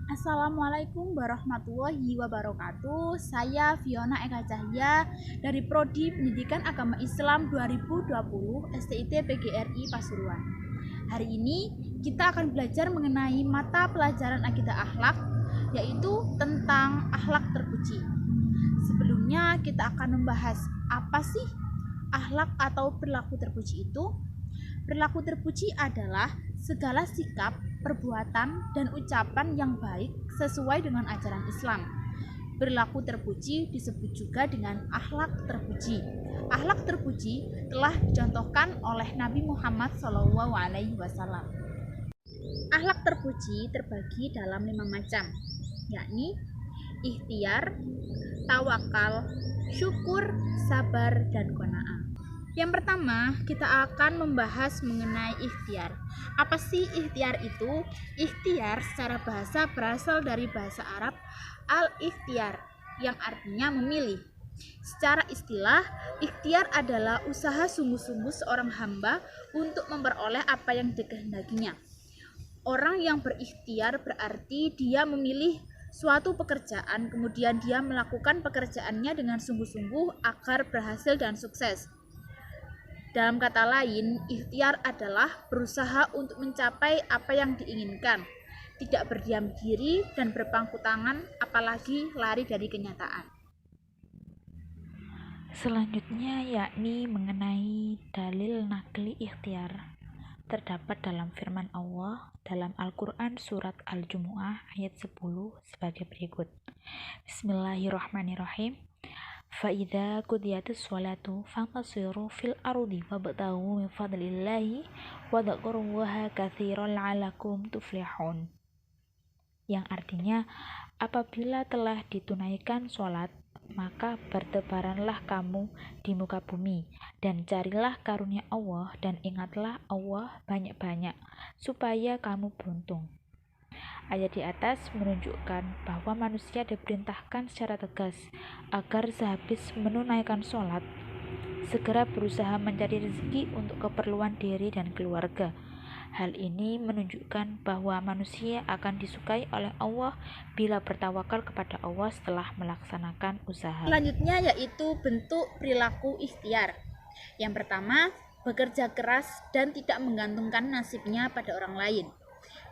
Assalamualaikum warahmatullahi wabarakatuh. Saya Fiona Eka Cahya dari Prodi Pendidikan Agama Islam 2020 STIT PGRI Pasuruan. Hari ini kita akan belajar mengenai mata pelajaran akidah akhlak, yaitu tentang akhlak terpuji. Sebelumnya kita akan membahas apa sih akhlak atau perilaku terpuji itu. Perilaku terpuji adalah segala sikap, perbuatan, dan ucapan yang baik sesuai dengan ajaran Islam. Perilaku terpuji disebut juga dengan akhlak terpuji. Akhlak terpuji telah dicontohkan oleh Nabi Muhammad SAW. Akhlak terpuji terbagi dalam 5 macam, yakni ikhtiar, tawakal, syukur, sabar, dan qanaah. Yang pertama, kita akan membahas mengenai ikhtiar. Apa sih ikhtiar itu? Ikhtiar secara bahasa berasal dari bahasa Arab al-ikhtiar, yang artinya memilih. Secara istilah, ikhtiar adalah usaha sungguh-sungguh seorang hamba untuk memperoleh apa yang dikehendakinya. Orang yang berikhtiar berarti dia memilih suatu pekerjaan, kemudian dia melakukan pekerjaannya dengan sungguh-sungguh agar berhasil dan sukses. Dalam kata lain, ikhtiar adalah berusaha untuk mencapai apa yang diinginkan, tidak berdiam diri dan berpangku tangan, apalagi lari dari kenyataan. Selanjutnya yakni mengenai dalil nakli ikhtiar. Terdapat dalam firman Allah dalam Al-Quran surat Al-Jumu'ah ayat 10 sebagai berikut. Bismillahirrahmanirrahim. فَإِذَا قُضِيَتِ الصَّلَاةُ فَانْتَشِرُوا فِي الْأَرْضِ وَابْتَغُوا مِنْ فَضْلِ اللَّهِ وَاذْكُرُوا اللَّهَ كَثِيرًا لَعَلَّكُمْ تُفْلِحُونَ. Yang artinya, apabila telah ditunaikan sholat, maka bertebaranlah kamu di muka bumi, dan carilah karunia Allah, dan ingatlah Allah banyak-banyak, supaya kamu beruntung. Ayat di atas menunjukkan bahwa manusia diperintahkan secara tegas agar sehabis menunaikan sholat, segera berusaha mencari rezeki untuk keperluan diri dan keluarga. Hal ini menunjukkan bahwa manusia akan disukai oleh Allah bila bertawakal kepada Allah setelah melaksanakan usaha. Selanjutnya yaitu bentuk perilaku ikhtiar. Yang pertama, bekerja keras dan tidak menggantungkan nasibnya pada orang lain.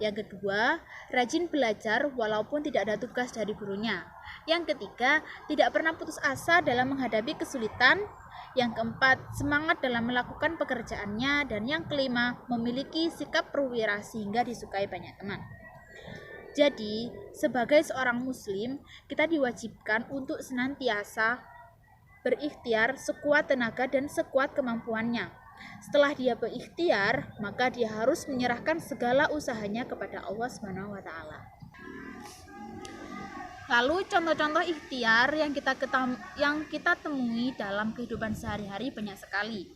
Yang kedua, rajin belajar walaupun tidak ada tugas dari gurunya. Yang ketiga, tidak pernah putus asa dalam menghadapi kesulitan. Yang keempat, semangat dalam melakukan pekerjaannya. Dan yang kelima, memiliki sikap perwira sehingga disukai banyak teman. Jadi, sebagai seorang muslim, kita diwajibkan untuk senantiasa berikhtiar sekuat tenaga dan sekuat kemampuannya. Setelah dia berikhtiar, maka dia harus menyerahkan segala usahanya kepada Allah SWT. Lalu contoh-contoh ikhtiar yang kita temui dalam kehidupan sehari-hari banyak sekali.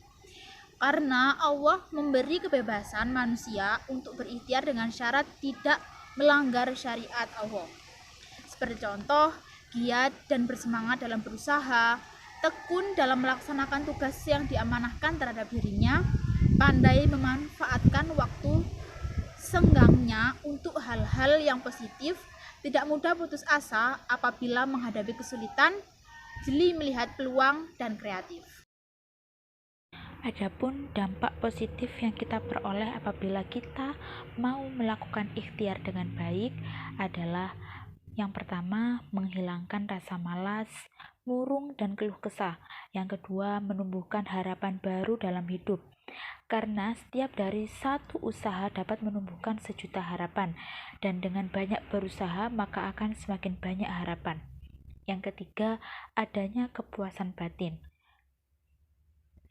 Karena Allah memberi kebebasan manusia untuk berikhtiar dengan syarat tidak melanggar syariat Allah. Seperti contoh, giat dan bersemangat dalam berusaha, tekun dalam melaksanakan tugas yang diamanahkan terhadap dirinya, pandai memanfaatkan waktu senggangnya untuk hal-hal yang positif, tidak mudah putus asa apabila menghadapi kesulitan, jeli melihat peluang, dan kreatif. Adapun dampak positif yang kita peroleh apabila kita mau melakukan ikhtiar dengan baik adalah yang pertama, menghilangkan rasa malas, murung, dan keluh kesah. Yang kedua, menumbuhkan harapan baru dalam hidup. Karena setiap dari satu usaha dapat menumbuhkan sejuta harapan, dan dengan banyak berusaha maka akan semakin banyak harapan. Yang ketiga, adanya kepuasan batin.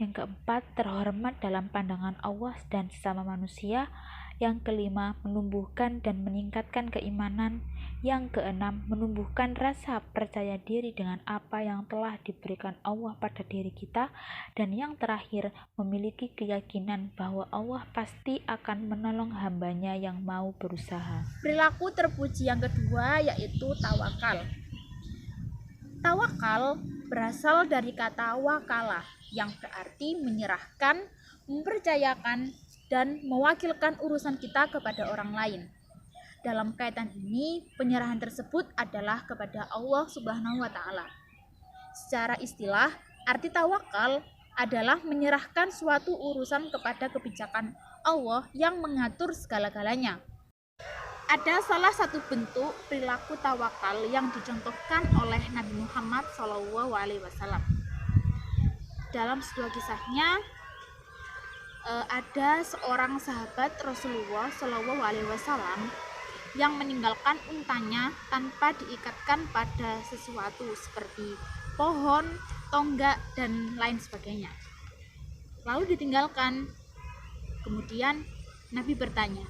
Yang keempat, terhormat dalam pandangan Allah dan sesama manusia. Yang kelima, menumbuhkan dan meningkatkan keimanan. Yang keenam, menumbuhkan rasa percaya diri dengan apa yang telah diberikan Allah pada diri kita. Dan yang terakhir, memiliki keyakinan bahwa Allah pasti akan menolong hambanya yang mau berusaha. Perilaku terpuji yang kedua yaitu tawakal. Tawakal berasal dari kata wakalah, yang berarti menyerahkan, mempercayakan, dan mewakilkan urusan kita kepada orang lain. Dalam kaitan ini, penyerahan tersebut adalah kepada Allah Subhanahu wa taala. Secara istilah, arti tawakal adalah menyerahkan suatu urusan kepada kebijakan Allah yang mengatur segala-galanya. Ada salah satu bentuk perilaku tawakal yang dicontohkan oleh Nabi Muhammad SAW. Dalam sebuah kisahnya, ada seorang sahabat Rasulullah SAW yang meninggalkan untanya tanpa diikatkan pada sesuatu seperti pohon, tonggak, dan lain sebagainya. Lalu ditinggalkan. Kemudian Nabi bertanya,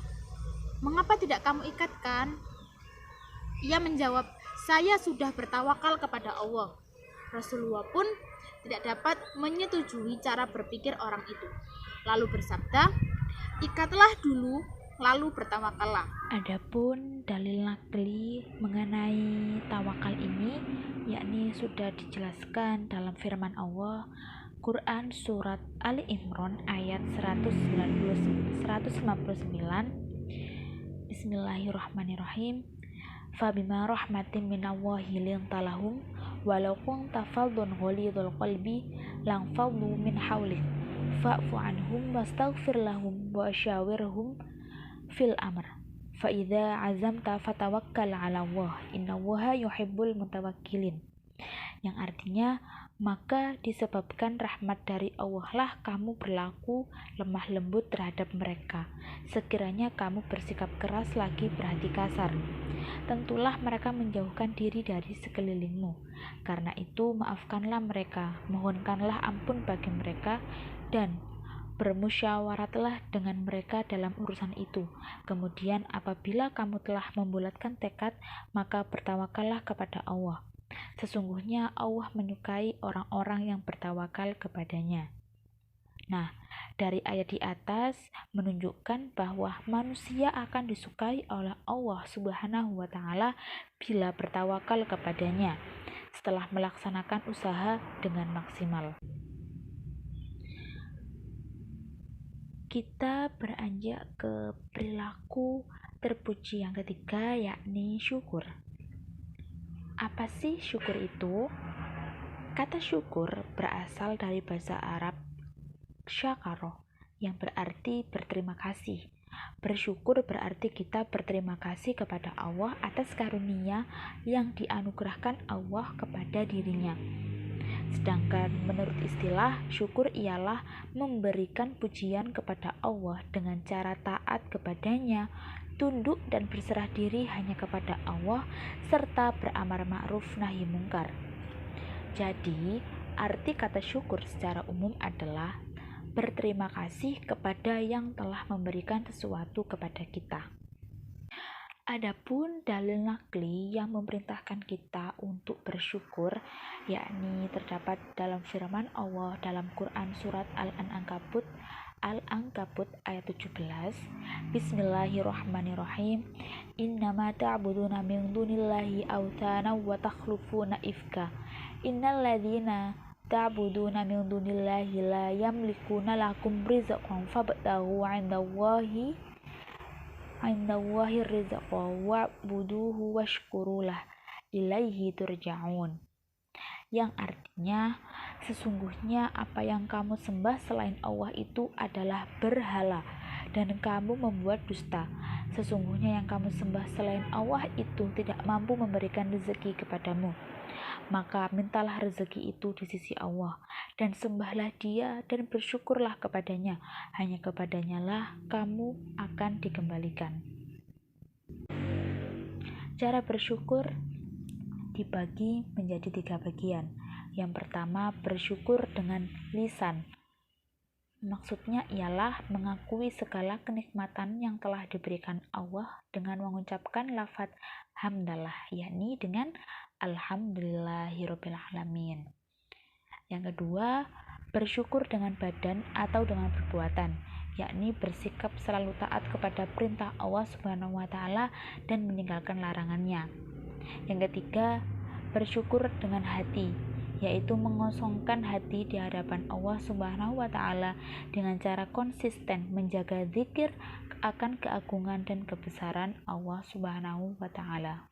"Mengapa tidak kamu ikatkan?" Ia menjawab, "Saya sudah bertawakal kepada Allah." Rasulullah pun tidak dapat menyetujui cara berpikir orang itu. Lalu bersabda, "Ikatlah dulu, lalu bertawakallah." Adapun dalil nakli mengenai tawakal ini yakni sudah dijelaskan dalam firman Allah Quran surat Ali Imran ayat 159. Bismillahirrahmanirrahim. Fabima rahmatin minallahi lintalahum walau kunta faddan ghalidhal qalbi lang faddu min hawlik fa'fu anhum wastaghfir lahum wa syawirhum fil amr fa idza azamta fatawakkal 'ala Allah innallaha yuhibbul mutawakkilin, yang artinya maka disebabkan rahmat dari Allah lah kamu berlaku lemah lembut terhadap mereka. Sekiranya kamu bersikap keras lagi berhati kasar, tentulah mereka menjauhkan diri dari sekelilingmu. Karena itu maafkanlah mereka, mohonkanlah ampun bagi mereka, dan bermusyawaratlah dengan mereka dalam urusan itu. Kemudian apabila kamu telah membulatkan tekad, maka bertawakallah kepada Allah. Sesungguhnya Allah menyukai orang-orang yang bertawakal kepadanya. Nah, dari ayat di atas menunjukkan bahwa manusia akan disukai oleh Allah Subhanahu wa taala bila bertawakal kepadanya setelah melaksanakan usaha dengan maksimal. Kita beranjak ke perilaku terpuji yang ketiga, yakni syukur. Apa sih syukur itu? Kata syukur berasal dari bahasa Arab syakaro, yang berarti berterima kasih. Bersyukur berarti kita berterima kasih kepada Allah atas karunia yang dianugerahkan Allah kepada dirinya. Sedangkan menurut istilah, syukur ialah memberikan pujian kepada Allah dengan cara taat kepadanya, tunduk dan berserah diri hanya kepada Allah, serta beramar ma'ruf nahi mungkar. Jadi, arti kata syukur secara umum adalah berterima kasih kepada yang telah memberikan sesuatu kepada kita. Adapun dalil nakli yang memerintahkan kita untuk bersyukur, yakni terdapat dalam firman Allah dalam Quran surat Al-Ankabut ayat 17. Bismillahirrahmanirrahim. Innama ta'buduna min dunillahi awthana wa takhlufuna ifka. Innal ladzina ta'buduna min dunillahi la yamlikuna lakum rizqan fabtaghu 'indallahi rizqa wa'buduhu washkurulah ilaihi turja'un, yang artinya sesungguhnya apa yang kamu sembah selain Allah itu adalah berhala dan kamu membuat dusta. Sesungguhnya yang kamu sembah selain Allah itu tidak mampu memberikan rezeki kepadamu. Maka mintalah rezeki itu di sisi Allah dan sembahlah Dia dan bersyukurlah kepadanya. Hanya kepadanya lah kamu akan dikembalikan. Cara bersyukur dibagi menjadi 3 bagian. Yang pertama, bersyukur dengan lisan. Maksudnya ialah mengakui segala kenikmatan yang telah diberikan Allah dengan mengucapkan lafaz hamdalah, yakni dengan alhamdulillahirobbilalamin. Yang kedua, bersyukur dengan badan atau dengan perbuatan, yakni bersikap selalu taat kepada perintah Allah Subhanahu wa taala dan meninggalkan larangannya. Yang ketiga, bersyukur dengan hati, yaitu mengosongkan hati di hadapan Allah Subhanahu wa Ta'ala dengan cara konsisten menjaga zikir akan keagungan dan kebesaran Allah Subhanahu wa Ta'ala.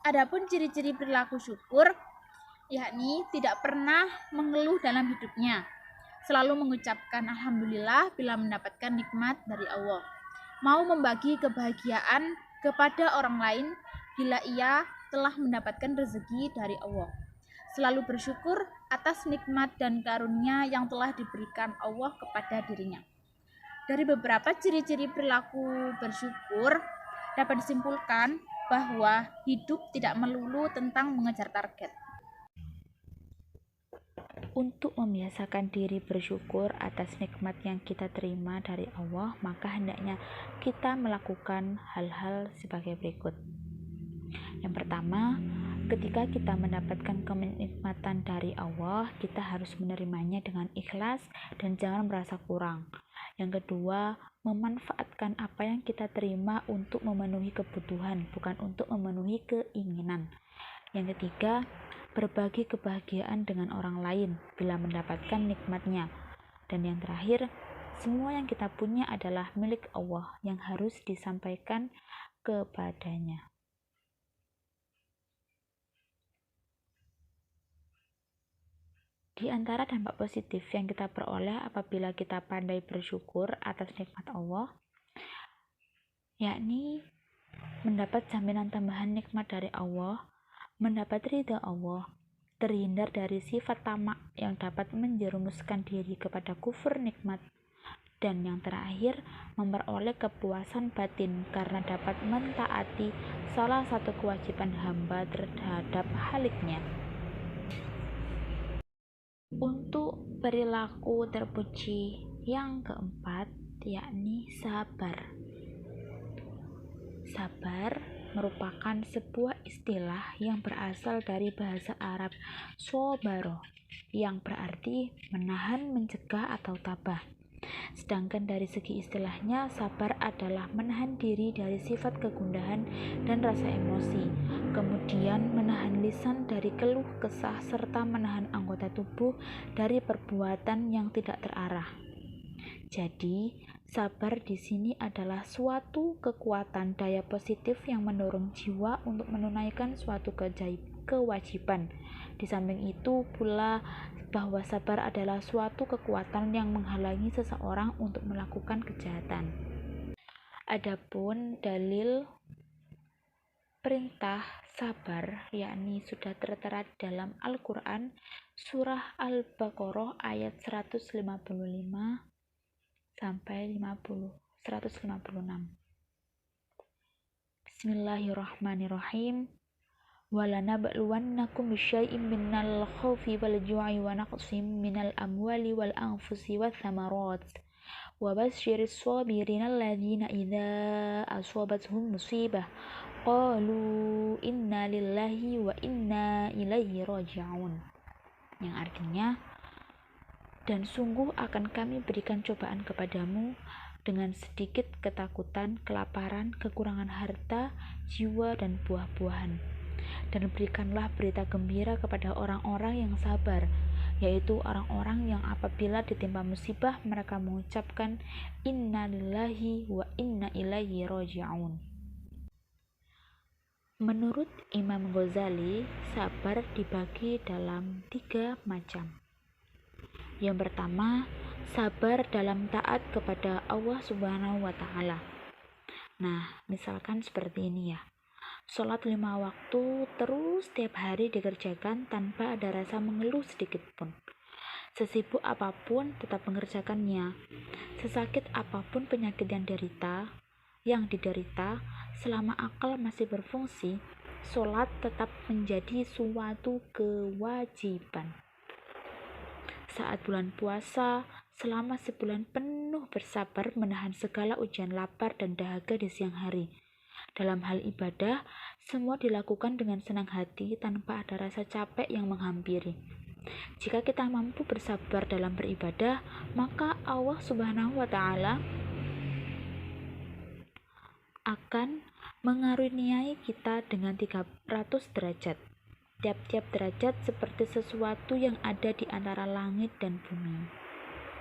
Adapun ciri-ciri perilaku syukur, yakni tidak pernah mengeluh dalam hidupnya, selalu mengucapkan alhamdulillah bila mendapatkan nikmat dari Allah, mau membagi kebahagiaan kepada orang lain bila ia telah mendapatkan rezeki dari Allah, selalu bersyukur atas nikmat dan karunia yang telah diberikan Allah kepada dirinya. Dari beberapa ciri-ciri perilaku bersyukur dapat disimpulkan bahwa hidup tidak melulu tentang mengejar target. Untuk membiasakan diri bersyukur atas nikmat yang kita terima dari Allah, maka hendaknya kita melakukan hal-hal sebagai berikut. Yang pertama, ketika kita mendapatkan kenikmatan dari Allah, kita harus menerimanya dengan ikhlas dan jangan merasa kurang. Yang kedua, memanfaatkan apa yang kita terima untuk memenuhi kebutuhan, bukan untuk memenuhi keinginan. Yang ketiga, berbagi kebahagiaan dengan orang lain bila mendapatkan nikmatnya. Dan yang terakhir, semua yang kita punya adalah milik Allah yang harus disampaikan kepadanya. Di antara dampak positif yang kita peroleh apabila kita pandai bersyukur atas nikmat Allah, yakni mendapat jaminan tambahan nikmat dari Allah, mendapat ridha Allah, terhindar dari sifat tamak yang dapat menjerumuskan diri kepada kufur nikmat, dan yang terakhir, memperoleh kepuasan batin karena dapat mentaati salah satu kewajiban hamba terhadap Haliknya. Untuk perilaku terpuji yang keempat, yakni sabar. Sabar merupakan sebuah istilah yang berasal dari bahasa Arab sobaro, yang berarti menahan, mencegah, atau tabah. Sedangkan dari segi istilahnya, sabar adalah menahan diri dari sifat kegundahan dan rasa emosi, kemudian menahan lisan dari keluh kesah, serta menahan anggota tubuh dari perbuatan yang tidak terarah. Jadi, sabar di sini adalah suatu kekuatan daya positif yang mendorong jiwa untuk menunaikan suatu kewajiban. Di samping itu pula bahwa sabar adalah suatu kekuatan yang menghalangi seseorang untuk melakukan kejahatan. Adapun dalil perintah sabar yakni sudah tertera dalam Al-Quran surah Al-Baqarah ayat 155 sampai 156. Bismillahirrahmanirrahim. وَلَنَبْلُوَنَّكُمْ بِشَيْءٍ مِّنَ الْخَوْفِ وَالْجُوعِ وَنَقْصٍ مِّنَ الْأَمْوَالِ وَالْأَنفُسِ وَالثَّمَرَاتِ وَبَشِّرِ الصَّابِرِينَ الَّذِينَ إِذَا أَصَابَتْهُم مُّصِيبَةٌ قَالُوا إِنَّا لِلَّهِ وَإِنَّا إِلَيْهِ رَاجِعُونَ, yang artinya, dan sungguh akan kami berikan cobaan kepadamu dengan sedikit ketakutan, kelaparan, kekurangan harta, jiwa, dan buah-buahan. Dan berikanlah berita gembira kepada orang-orang yang sabar, yaitu orang-orang yang apabila ditimpa musibah mereka mengucapkan inna lillahi wa inna ilaihi raji'un. Menurut Imam Ghazali, sabar dibagi dalam 3 macam. Yang pertama, sabar dalam taat kepada Allah Subhanahu wa Ta'ala. Nah, misalkan seperti ini ya. Sholat 5 waktu terus setiap hari dikerjakan tanpa ada rasa mengeluh sedikit pun. Sesibuk apapun tetap mengerjakannya. Sesakit apapun penyakit yang diderita, selama akal masih berfungsi, sholat tetap menjadi suatu kewajiban. Saat bulan puasa, selama sebulan penuh bersabar menahan segala ujian lapar dan dahaga di siang hari. Dalam hal ibadah, semua dilakukan dengan senang hati tanpa ada rasa capek yang menghampiri. Jika kita mampu bersabar dalam beribadah, maka Allah Subhanahu wa Ta'ala akan mengaruniai kita dengan 300 derajat. tiap-tiap derajat seperti sesuatu yang ada di antara langit dan bumi.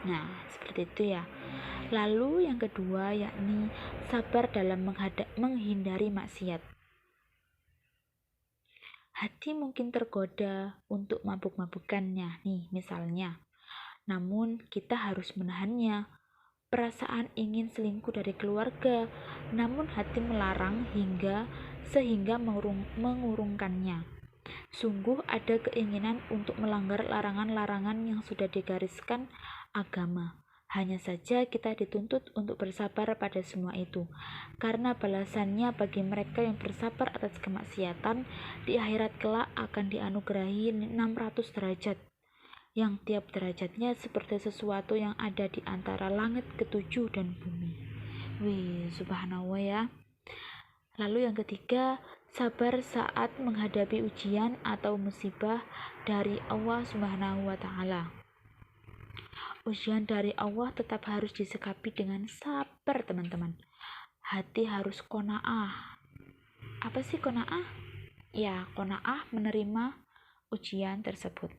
Nah, seperti itu ya. Lalu yang kedua yakni sabar dalam menghindari maksiat. Hati mungkin tergoda untuk mabuk-mabukannya nih misalnya. Namun kita harus menahannya. Perasaan ingin selingkuh dari keluarga, namun hati melarang sehingga mengurungkannya. Sungguh ada keinginan untuk melanggar larangan-larangan yang sudah digariskan agama. Hanya saja kita dituntut untuk bersabar pada semua itu, karena balasannya bagi mereka yang bersabar atas kemaksiatan di akhirat kelak akan dianugerahi 600 derajat, yang tiap derajatnya seperti sesuatu yang ada di antara langit ketujuh dan bumi. Wih, subhanallah ya. Lalu yang ketiga, sabar saat menghadapi ujian atau musibah dari Allah Subhanahu wa Ta'ala. Ujian dari Allah tetap harus disikapi dengan sabar, teman-teman. Hati harus qanaah. Apa sih qanaah? Ya, qanaah menerima ujian tersebut.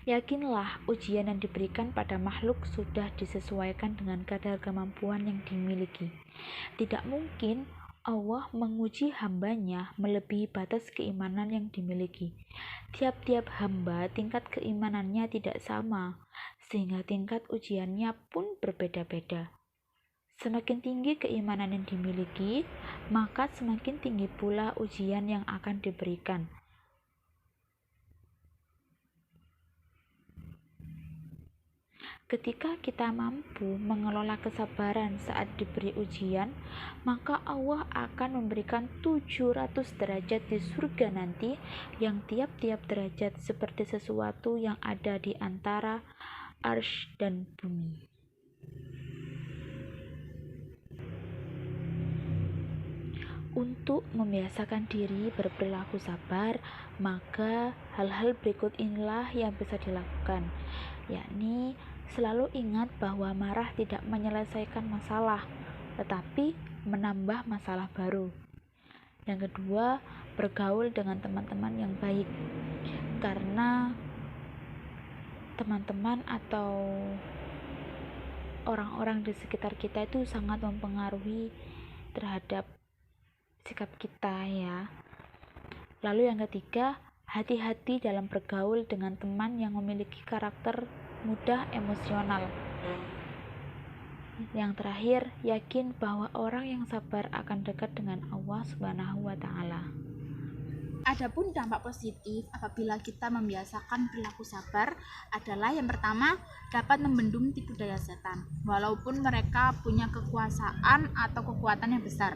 Yakinlah ujian yang diberikan pada makhluk sudah disesuaikan dengan kadar kemampuan yang dimiliki. Tidak mungkin Allah menguji hambanya melebihi batas keimanan yang dimiliki. Tiap-tiap hamba tingkat keimanannya tidak sama, sehingga tingkat ujiannya pun berbeda-beda. Semakin tinggi keimanan yang dimiliki, maka semakin tinggi pula ujian yang akan diberikan. Ketika kita mampu mengelola kesabaran saat diberi ujian, maka Allah akan memberikan 700 derajat di surga nanti, yang tiap-tiap derajat seperti sesuatu yang ada di antara arsy dan bumi. Untuk membiasakan diri berperilaku sabar, maka hal-hal berikut inilah yang bisa dilakukan, yakni selalu ingat bahwa marah tidak menyelesaikan masalah, tetapi menambah masalah baru. Yang kedua, bergaul dengan teman-teman yang baik, karena teman-teman atau orang-orang di sekitar kita itu sangat mempengaruhi terhadap sikap kita ya. Lalu yang ketiga, hati-hati dalam bergaul dengan teman yang memiliki karakter mudah emosional. Yang terakhir, yakin bahwa orang yang sabar akan dekat dengan Allah Subhanahu wa Ta'ala. Adapun dampak positif apabila kita membiasakan perilaku sabar adalah yang pertama, dapat membendung tipu daya setan walaupun mereka punya kekuasaan atau kekuatan yang besar.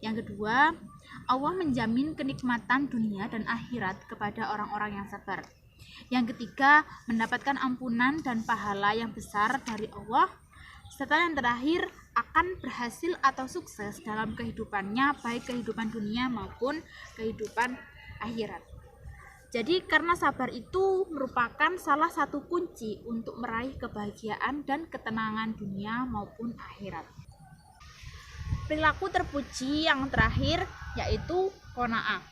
Yang kedua, Allah menjamin kenikmatan dunia dan akhirat kepada orang-orang yang sabar. Yang ketiga, mendapatkan ampunan dan pahala yang besar dari Allah. Serta yang terakhir, akan berhasil atau sukses dalam kehidupannya, baik kehidupan dunia maupun kehidupan akhirat. Jadi karena sabar itu merupakan salah satu kunci untuk meraih kebahagiaan dan ketenangan dunia maupun akhirat. Perilaku terpuji yang terakhir yaitu qanaah.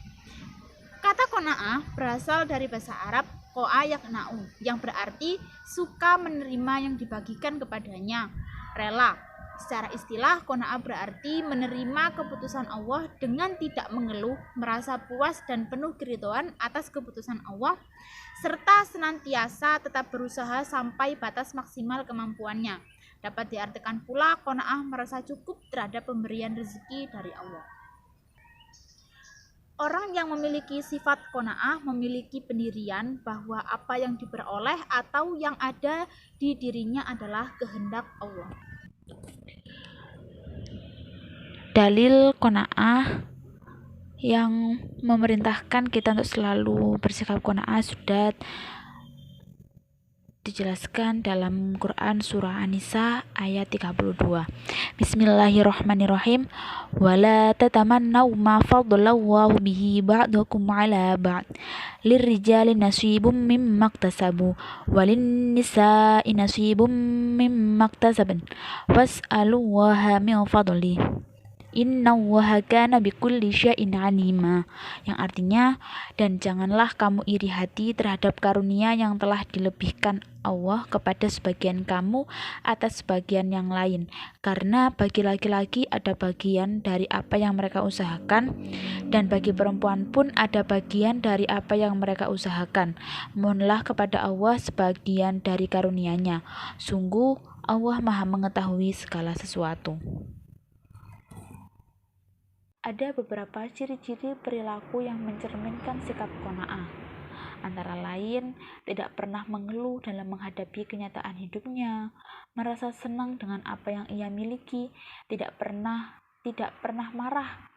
Kata qanaah berasal dari bahasa Arab qo'a yakna'u, yang berarti suka menerima yang dibagikan kepadanya, rela. Secara istilah, qanaah berarti menerima keputusan Allah dengan tidak mengeluh, merasa puas dan penuh keridhaan atas keputusan Allah, serta senantiasa tetap berusaha sampai batas maksimal kemampuannya. Dapat diartikan pula qanaah merasa cukup terhadap pemberian rezeki dari Allah. Orang yang memiliki sifat qanaah memiliki pendirian bahwa apa yang diperoleh atau yang ada di dirinya adalah kehendak Allah. Dalil qanaah yang memerintahkan kita untuk selalu bersikap qanaah sudah dijelaskan dalam Quran surah An-Nisa ayat 32. Bismillahirrahmanirrahim. Wala tatamannaw ma fadlallahu bihi ba'dakum 'ala ba'd. Lirrijali nasibum mimma iktasabu walin nisa'i nasibum mimma iktasabn. Was'alullaha min fadli. Innallaha kana bikulli syai'in alima, yang artinya, dan janganlah kamu iri hati terhadap karunia yang telah dilebihkan Allah kepada sebagian kamu atas sebagian yang lain, karena bagi laki-laki ada bagian dari apa yang mereka usahakan, dan bagi perempuan pun ada bagian dari apa yang mereka usahakan. Mohonlah kepada Allah sebagian dari karunia-Nya. Sungguh Allah Maha mengetahui segala sesuatu. Ada beberapa ciri-ciri perilaku yang mencerminkan sikap qanaah. Antara lain, tidak pernah mengeluh dalam menghadapi kenyataan hidupnya, merasa senang dengan apa yang ia miliki, tidak pernah marah,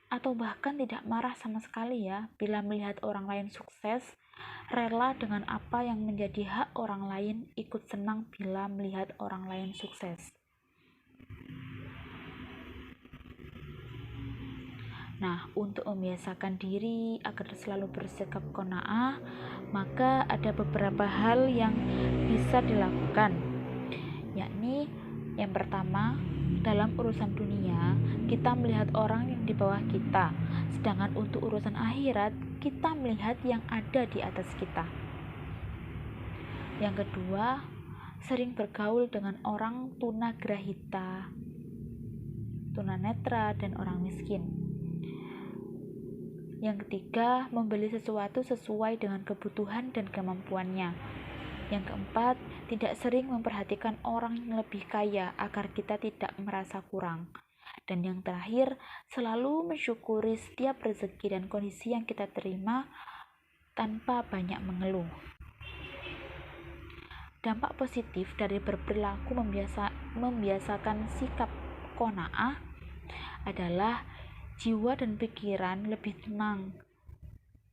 atau bahkan tidak marah sama sekali bila melihat orang lain sukses, rela dengan apa yang menjadi hak orang lain, ikut senang bila melihat orang lain sukses. Nah, untuk membiasakan diri agar selalu bersikap qanaah, maka ada beberapa hal yang bisa dilakukan, yakni yang pertama, dalam urusan dunia, kita melihat orang yang di bawah kita, sedangkan untuk urusan akhirat, kita melihat yang ada di atas kita. Yang kedua, sering bergaul dengan orang tunagrahita, tunanetra, dan orang miskin. Yang ketiga, membeli sesuatu sesuai dengan kebutuhan dan kemampuannya. Yang keempat, tidak sering memperhatikan orang yang lebih kaya agar kita tidak merasa kurang. Dan yang terakhir, selalu mensyukuri setiap rezeki dan kondisi yang kita terima tanpa banyak mengeluh. Dampak positif dari berperilaku membiasakan sikap qanaah adalah jiwa dan pikiran lebih tenang.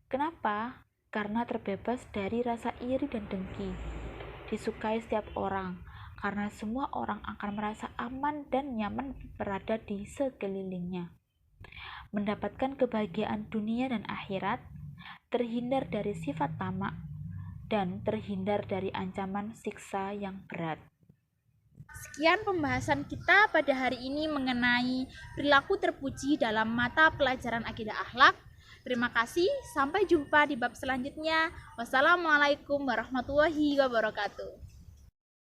Kenapa? Karena terbebas dari rasa iri dan dengki. Disukai setiap orang, karena semua orang akan merasa aman dan nyaman berada di sekelilingnya. Mendapatkan kebahagiaan dunia dan akhirat, terhindar dari sifat tamak, dan terhindar dari ancaman siksa yang berat. Sekian pembahasan kita pada hari ini mengenai perilaku terpuji dalam mata pelajaran akidah akhlak. Terima kasih, sampai jumpa di bab selanjutnya. Wassalamualaikum warahmatullahi wabarakatuh.